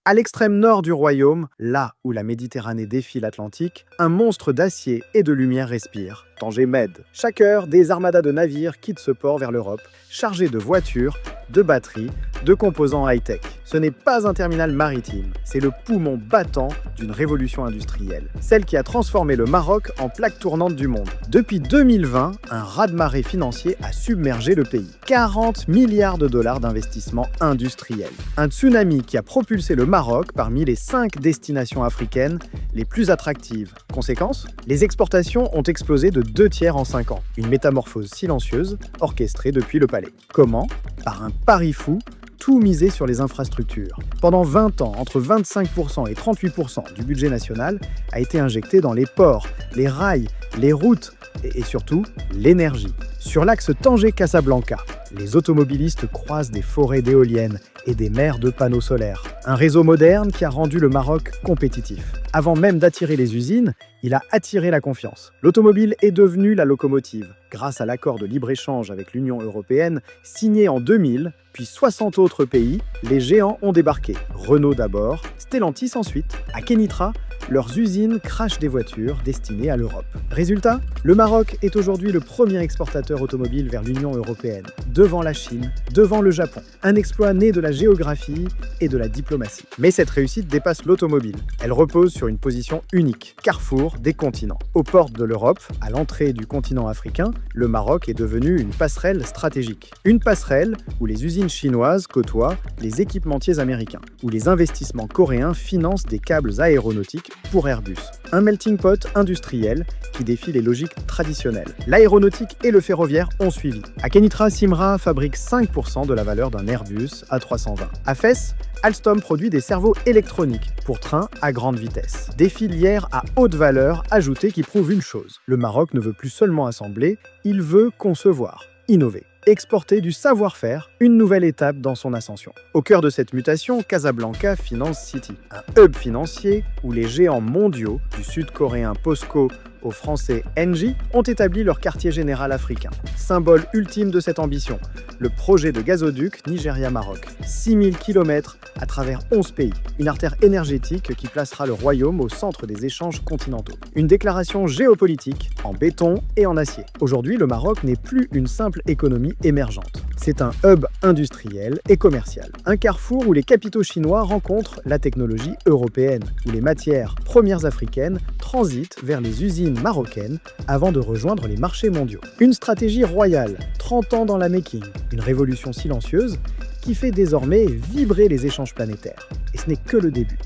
À l'extrême nord du royaume, là où la Méditerranée défie l'Atlantique, un monstre d'acier et de lumière respire. Tanger Med. Chaque heure, des armadas de navires quittent ce port vers l'Europe, chargés de voitures, de batteries, de composants high-tech. Ce n'est pas un terminal maritime, c'est le poumon battant d'une révolution industrielle. Celle qui a transformé le Maroc en plaque tournante du monde. Depuis 2020, un raz-de-marée financier a submergé le pays. 40 milliards de dollars d'investissement industriel. Un tsunami qui a propulsé le Maroc parmi les 5 destinations africaines les plus attractives. Conséquence, les exportations ont explosé de 2/3 en 5 ans. Une métamorphose silencieuse, orchestrée depuis le palais. Comment ? Par un pari fou, tout misé sur les infrastructures. Pendant 20 ans, entre 25% et 38% du budget national a été injecté dans les ports, les rails, les routes et surtout l'énergie. Sur l'axe Tanger-Casablanca, les automobilistes croisent des forêts d'éoliennes et des mers de panneaux solaires. Un réseau moderne qui a rendu le Maroc compétitif. Avant même d'attirer les usines, il a attiré la confiance. L'automobile est devenue la locomotive, grâce à l'accord de libre-échange avec l'Union européenne, signé en 2000, puis 60 autres pays, les géants ont débarqué. Renault d'abord, Stellantis ensuite. À Kenitra, leurs usines crachent des voitures destinées à l'Europe. Résultat, le Maroc est aujourd'hui le premier exportateur automobile vers l'Union européenne, devant la Chine, devant le Japon. Un exploit né de la géographie et de la diplomatie. Mais cette réussite dépasse l'automobile. Elle repose sur une position unique, carrefour des continents. Aux portes de l'Europe, à l'entrée du continent africain, le Maroc est devenu une passerelle stratégique. Une passerelle où les usines chinoises côtoient les équipementiers américains, où les investissements coréens financent des câbles aéronautiques pour Airbus. Un melting pot industriel qui défie les logiques traditionnelles. L'aéronautique et le ferroviaire ont suivi. À Kenitra, Simra fabrique 5% de la valeur d'un Airbus A320. À Fès, Alstom produit des cerveaux électroniques pour trains à grande vitesse. Des filières à haute valeur ajoutée qui prouvent une chose. Le Maroc ne veut plus seulement assembler, il veut concevoir, innover. Exporter du savoir-faire, une nouvelle étape dans son ascension. Au cœur de cette mutation, Casablanca Finance City, un hub financier où les géants mondiaux, du sud-coréen POSCO au français Engie, ont établi leur quartier général africain. Symbole ultime de cette ambition, le projet de gazoduc Nigeria-Maroc. 6000 km à travers 11 pays. Une artère énergétique qui placera le royaume au centre des échanges continentaux. Une déclaration géopolitique en béton et en acier. Aujourd'hui, le Maroc n'est plus une simple économie émergente. C'est un hub industriel et commercial. Un carrefour où les capitaux chinois rencontrent la technologie européenne, où les matières premières africaines transitent vers les usines marocaines avant de rejoindre les marchés mondiaux. Une stratégie royale, 30 ans dans la making, une révolution silencieuse qui fait désormais vibrer les échanges planétaires. Et ce n'est que le début.